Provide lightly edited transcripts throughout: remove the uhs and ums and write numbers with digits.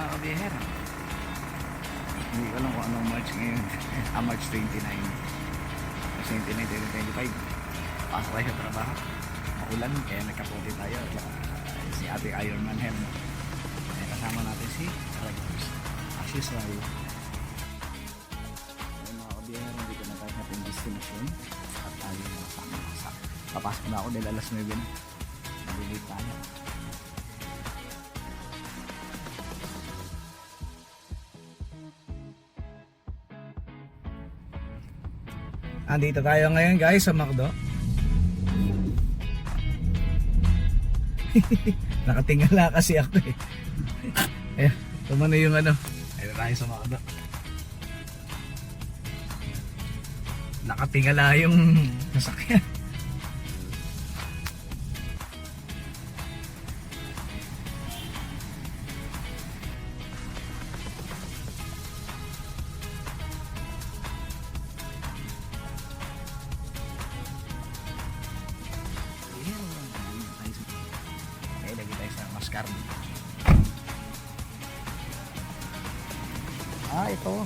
mga kabihera. Hindi ko alam kung anong March ngayon. March 29. March 29, 2025. Pasok tayo sa trabaho. Maulan, kaya nagkaputi tayo. Si ate Ironman helmet. Kaya kasama natin si Rex. As usual. Ayun mga kabihera, dito na tayo sa ating destination. At tayo sama. Papasok na ako dahil alas 9 na. Nabilit tayo. Andito tayo ngayon guys sa McDo. Nakatingala kasi ako eh. Ayan, tumano yung ano. Ayun tayo sa McDo. Nakatingala yung sasakyan. Ito.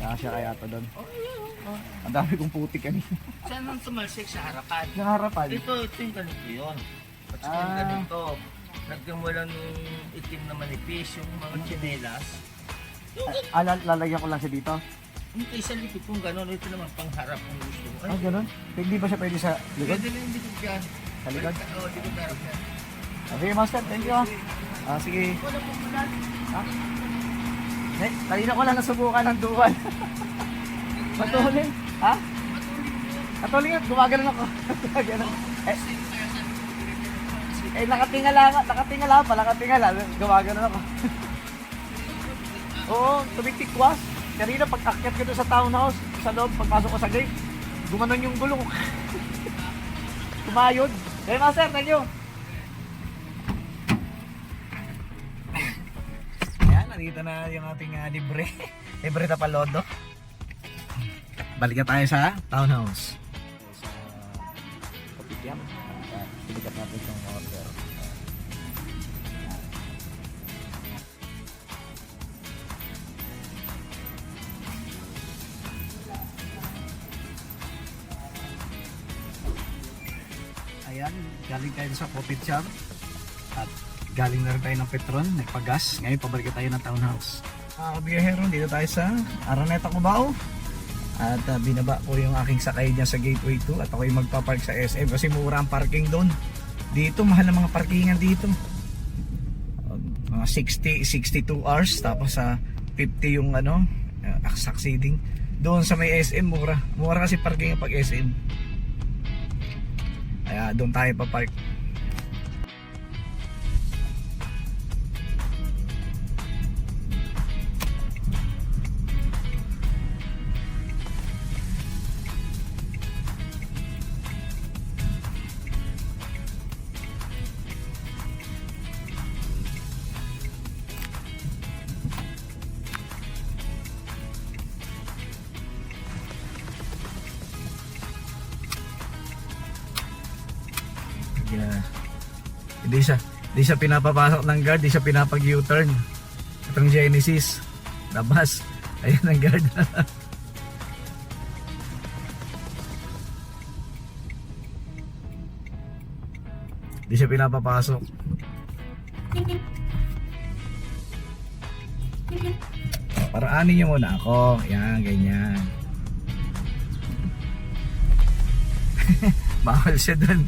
Kasya kaya ito doon. Ang dami kong putik kanina. Saan ang tumalsik sa harapan? Sa harapan? Ito yung ganito yun. At yung ganito. Lagyan mo lang yung itim na manipis, yung mga tsinelas. Lalagyan ko lang siya dito? Yung kaysa likod kung gano'n, ito naman pangharap kung gusto mo. Ah, gano'n? Hindi ba siya pwede sa likod? Pwede lang yung likod dyan. Sa likod? Oo, likod harap yan. Okay, master. Thank you. Sige. Wala po mulan. Ha? Kanina ko lang nasubukan ng dual. Matulin. Ha? Matulin nga. Gumagano ako. Nakatingala pa. Gumagano ako. Oo, tumitikwas. Kanina pag akyat ko doon sa townhouse, sa loob, pagpasok ko sa gate, gumanon yung gulong. Tumayod. Hey, master, thank you. Nandito na yung ating libre na palodo. Balik na tayo sa townhouse. Sa Kopitiam. Pilikat natin yung order. Ayan, galing tayo sa Kopitiam. At galing na rin tayo ng Petron, nagpagas. Ngayon pabalik tayo ng townhouse. Biyahero, dito tayo sa Araneta, Cubao. At binaba ko yung aking sakay dyan sa Gateway 2 at ako'y magpapark sa SM kasi mura ang parking doon. Dito, mahal na mga parkingan dito. Mga 62 hours tapos sa 50 yung ano, succeeding. Doon sa may SM, mura. Mura kasi parking pag SM. Kaya doon tayo papark. Di siya pinapapasok ng guard, di siya pinapag U-turn. Itong Genesis labas, ayun ang guard. Di siya pinapapasok. Paraanin niyo muna ako, yan, ganyan. Bawal siya dun.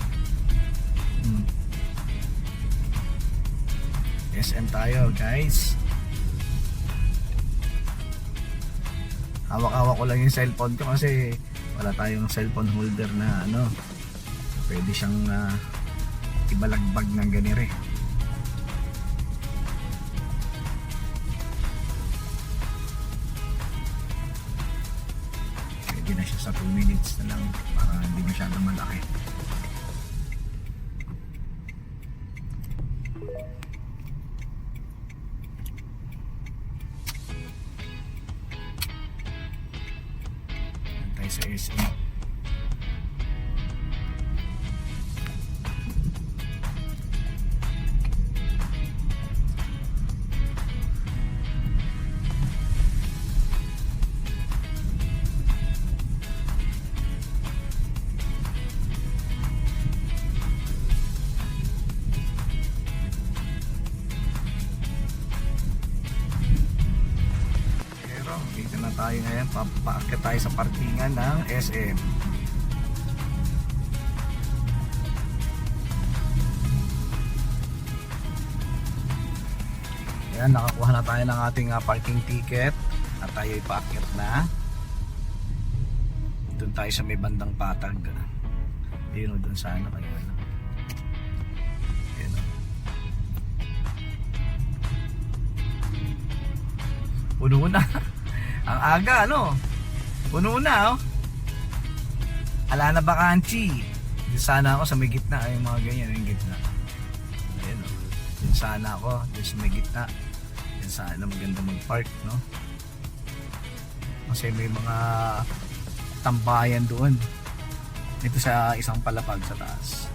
SM tayo guys. Hawak-hawak ko lang yung cellphone ko kasi wala tayong cellphone holder na ano, pwede siyang ibalagbag ng ganire. Pwede na siya sa 2 minutes na lang para hindi masyadong malaki. Sa SM. tayo ngayon. Paakyat tayo sa parkingan ng SM. Ayan, nakakuha na tayo ng ating parking ticket at tayo ay paakyat na. Doon tayo sa may bandang patag. Ayun o, doon sa ano kayo. Ayun o. Puno na. Ang aga, ano? Puno na, oh. Ala na bakanchi. Doon sana ako sa may gitna. Ay, mga ganyan, yung gitna. Ayun o. Doon sana ako. Doon sa may gitna. Doon sana maganda mag-park, no? Kasi may mga tambayan doon. Ito sa isang palapag sa taas.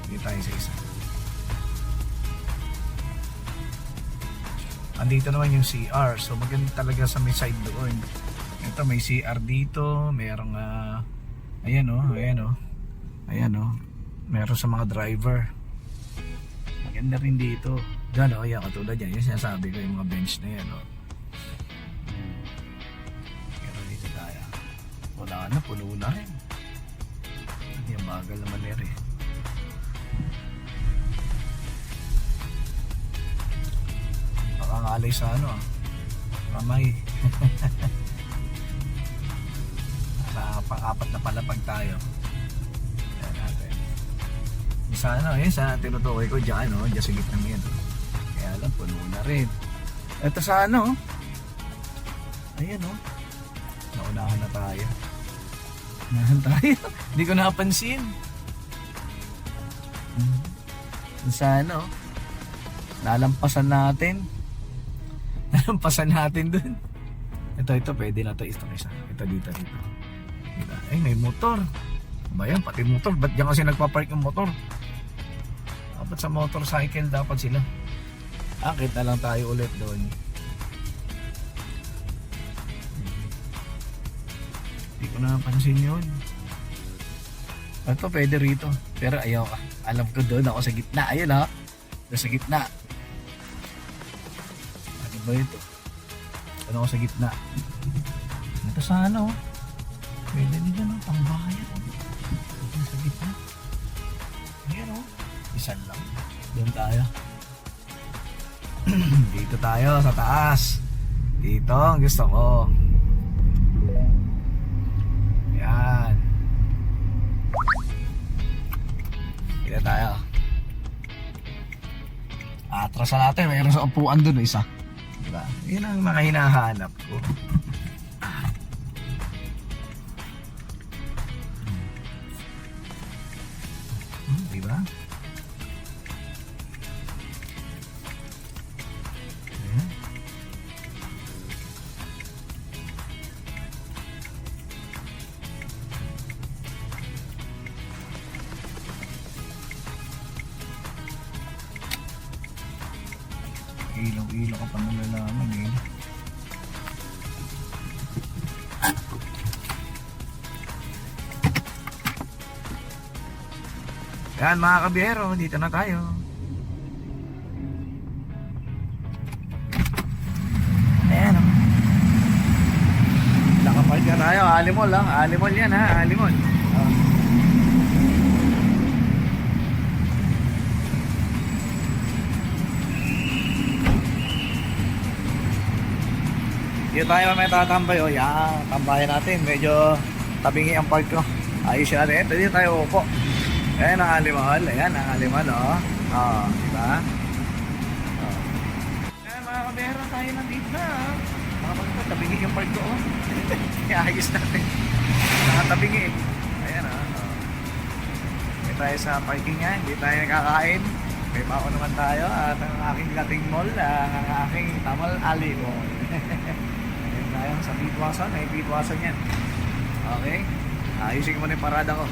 Dito tayo sa isa. Andito naman yung CR. So maganda talaga sa may side doon. Ito may CR dito. Merong ayan o. Ayan o. Ayan o. Meron sa mga driver. Maganda rin dito. Diyan o. Ayan, katulad yan. Yung sinasabi ko yung mga bench na yan o. Wala na, puno na rin. Hindi, bagal naman nere. Baka ngalay sa ano ramay. Pang-apat na palapag tayo. Ayan natin. Sa ano, yun sa tinutukoy ko dyan, no? Dyan sa gitnang yan. Kaya lang, puno na rin. Ito sa ano, ayan o. Naunahan na tayo. Naunahan tayo. Hindi ko napansin. Sa ano, nalampasan natin. Nalampasan natin dun. Ito, pwede na ito. Ito dito. Diba? Ay, may motor. Ba yan, pati motor. Ba't dyan kasi nagpapark yung motor? Dapat sa motorcycle dapat sila. Akit na lang tayo ulit doon. Hindi ko napansin yun. Ito pwede rito. Pero ayaw ka. Alam ko doon ako sa gitna. Ayun ha. Doon sa gitna. Ano ba ito? Doon ako sa gitna. Ito sa ano. Pwede din dyan ang pangbayan. Doon sa gitna. Ayan o. Isan lang. Doon tayo. Dito tayo sa taas. Dito ang gusto ko. Yan. Dito tayo. Atrasan natin. Mayroon sa upuan dun isa. Diba? Yun ang mga hinahanap ko. Diba? Ilaw-ilaw ka pa nalalaman eh. Yan mga kabiyero, dito na tayo. Ayan o. Nakapark na tayo, Alimol lang. Alimol yan ha, Alimol. Dito tayo may tatambay o. Yan, tambayan natin. Medyo tabingi ang park ko. Ayos siya natin. Dito tayo upo. Ayan ang Alimol. Ayan ang Alimol o. Diba? Ayan mga kabera, tayo nandito na. Mga pagkat, tabingi yung park ko o. Ayos natin. Nakatabingi. Ayan o. Dito tayo sa parking yan. Dito tayo nakakain. May pao naman tayo. At ang aking dating mall, ang aking Tamal Alimol. Ayan sa Pitwasan, may Pitwasan yan. Okay, ayusin ko muna yung parada ko.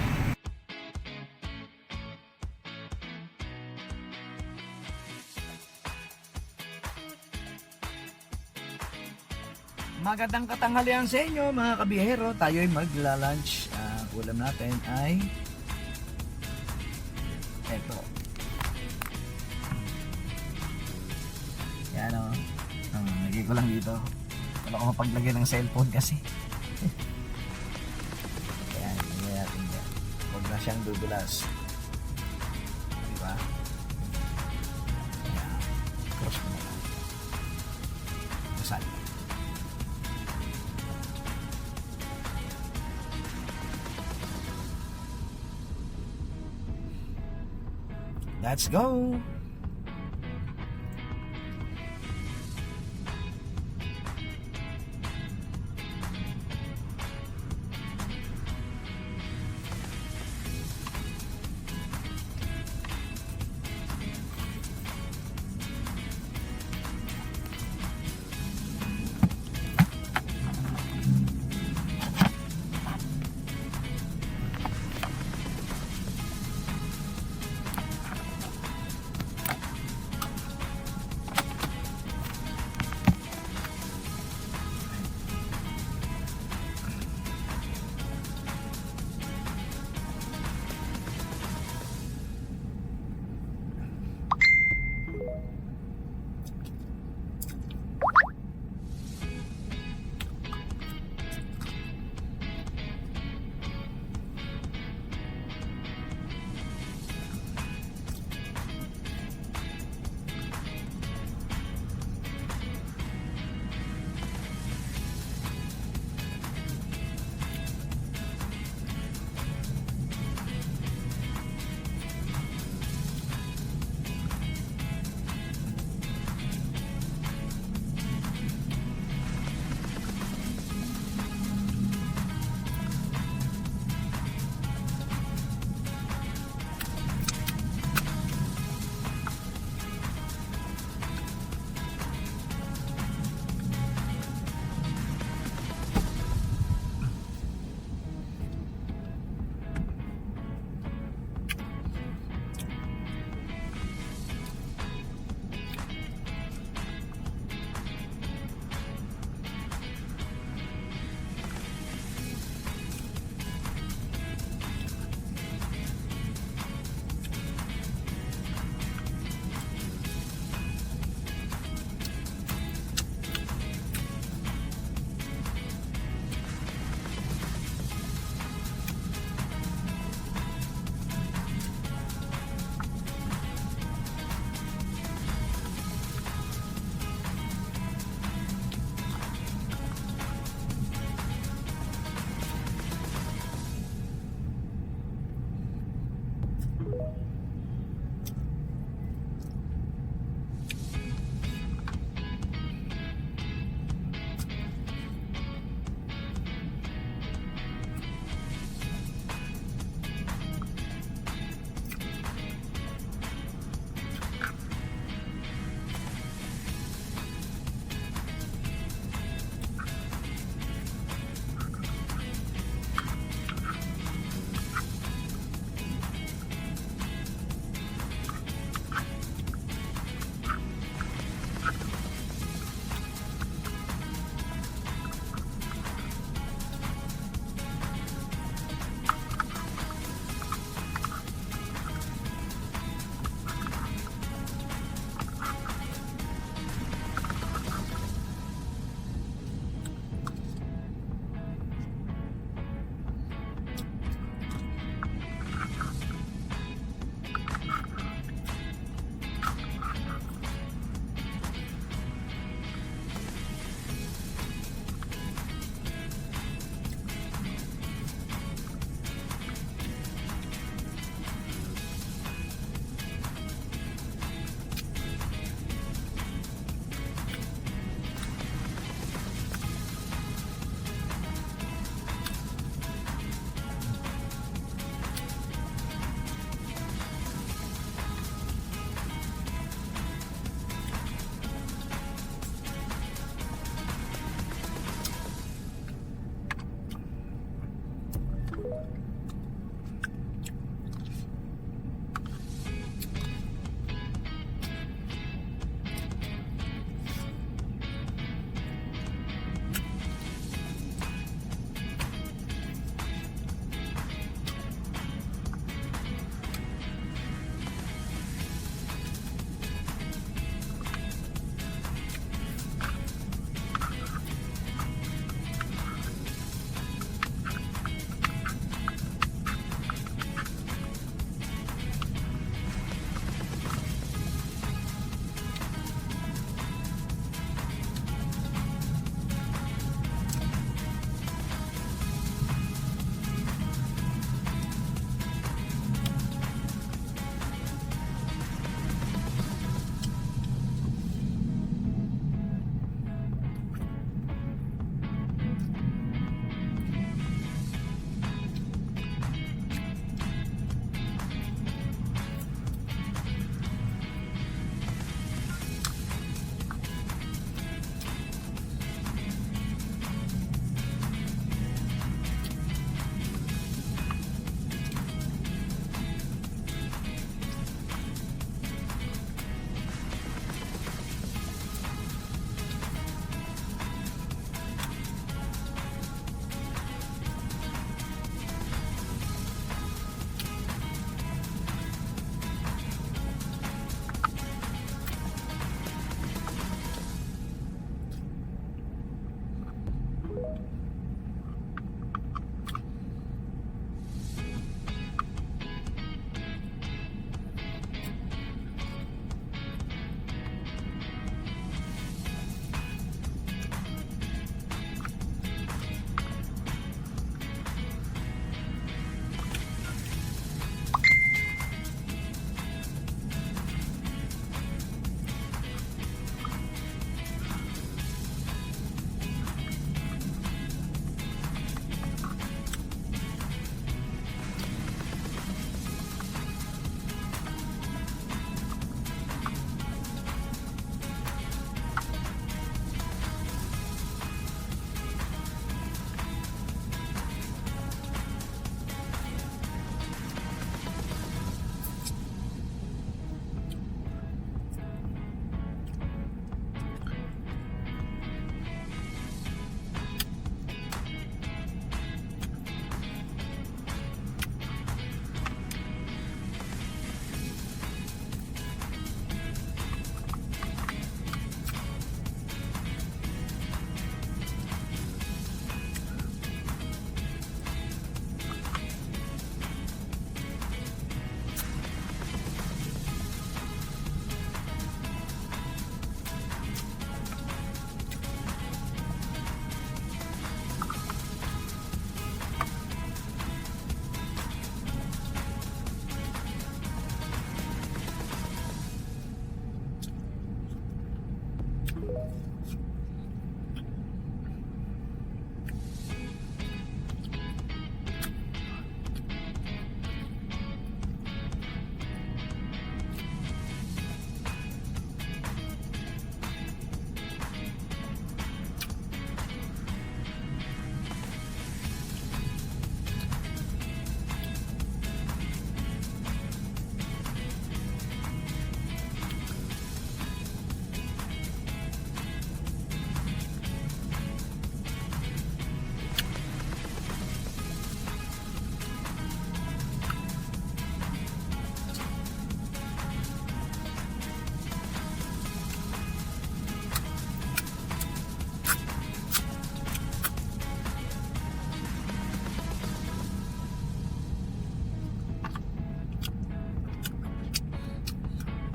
Magandang katanghalian sa inyo mga kabihero. Tayo ay magla-lunch. Ulam natin ay eto. Yan o. ko lang dito. Wala ko mapaglagay ng cellphone kasi. Ayan, hindi natin yan. Huwag na siyang dudulas. Diba? Ayan. Cross mo na. Masal. Let's go!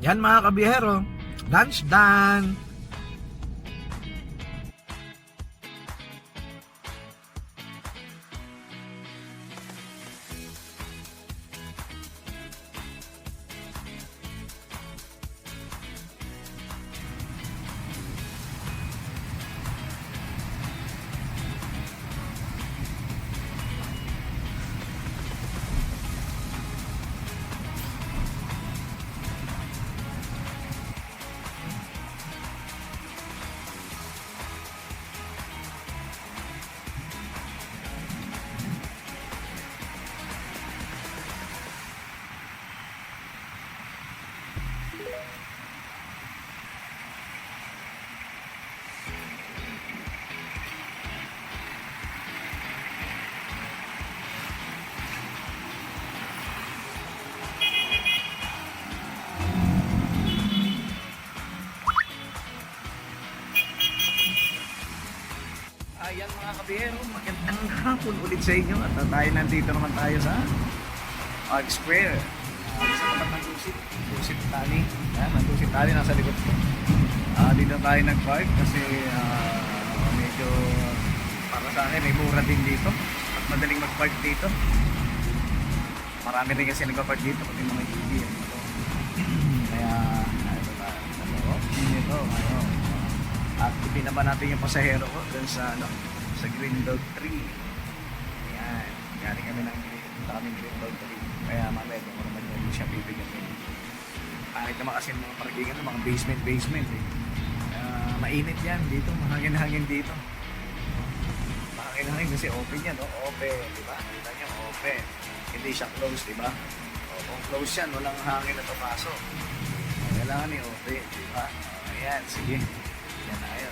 Yan mga kabiyahero, lunch done! Ayan mga kabiyero, magandang hapon ulit sa inyo at tayo nandito naman tayo sa Art Square. Sa tapat ng Dusit Tali. Ayan, ang Dusit Tali nasa likod ko. Dito tayo nag-park kasi medyo para sa akin may mura din dito at madaling mag-park dito. Marami rin kasi nag-park dito pati mga EV. Kaya ito tayo sa loob. Dito ngayon. At ipinaban natin yung pasahero ko dun sa Green Dog 3. Ayan, galing kami ng Green Dog 3. Kaya mamaya kung naman yung siya bibigyan ko. Kahit naman kasi mga parkingan, mga basement eh. Mainit yan dito, mahangin-hangin dito. Mahangin-hangin kasi open yan, no? Open, di ba? Kita nyo, open. Hindi siya closed, di ba? Kung close yan, walang hangin na papasok. Kailangan ni open, di ba? Ayan, sige. Yan tayo.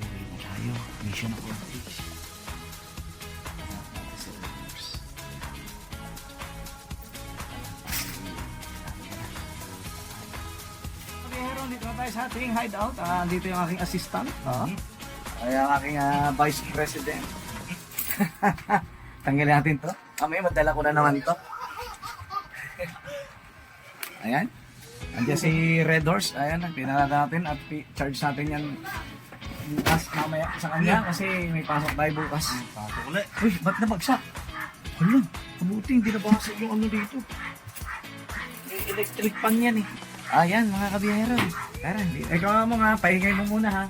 Uwi na tayo. Mission accomplished. Pero dito na tayo sa ating hideout. Dito yung aking assistant. Ay ang aking vice president. Tanggalin natin to. May madala ko na naman to. Ayan. Andiyan si Red Horse, ayan, pinala natin at charge natin yan bukas mamaya sa kanya kasi may pasok tayo bukas. Pasok ulit. Uy, ba't nabagsak? Hala, kabuti, hindi nabasag yung ano dito. May electric pan yan eh. Ayan, mga kabiyahero. Tara, ikaw mo nga, pahingay mo muna ha.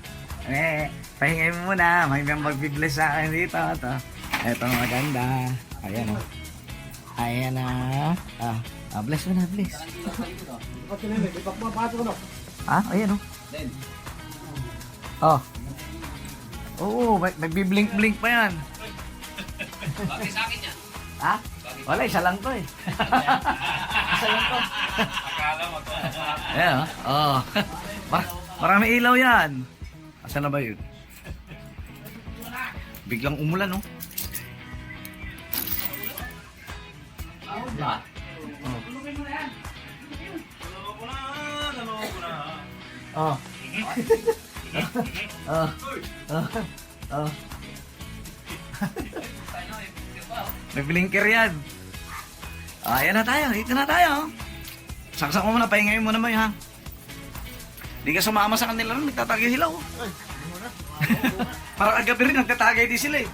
Pahingay mo muna, may magbibless sa akin dito. Ito maganda. Ayan o. Ayan na. Bless mo na, bless. Ayan o. Oo, may blink-blink pa yan. Bakit sa akin yan? Wala, isa lang to eh. Isa lang to. Akala mo to. Ayan o. Marami ilaw yan. Asan na ba yun? Biglang umulan, no? May blinker yan. Ayan na tayo. Dito na tayo. Saksak mo muna. Pahingayin mo naman ha. Hindi ka sumama sa kanila rin. Nagtatagay sila oh. Parang agabi rin. Nagtatagay din sila eh.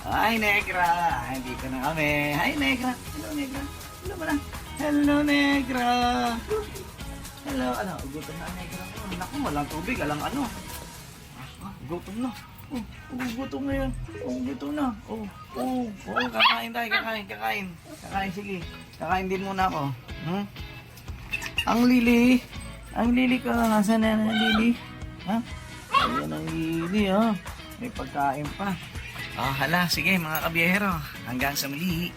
Hi Negra. Hindi ko na kami. Hi Negra. Hello Negra. Hello ba na? Hello Negra. Hello. Ano? Gutom na Negra. Naku, walang tubig. Alang ano. Gutom na. Gutom na yan. Gutom na. Kakain tayo. Kakain. Sige. Kakain din muna ako. Ang Lili. Ang Lili ko. Nasaan na ang Lili? Ha? Ayan ang Lili ha. May pagkain pa. Hala. Sige mga kabiyahero. Hanggang sa muli.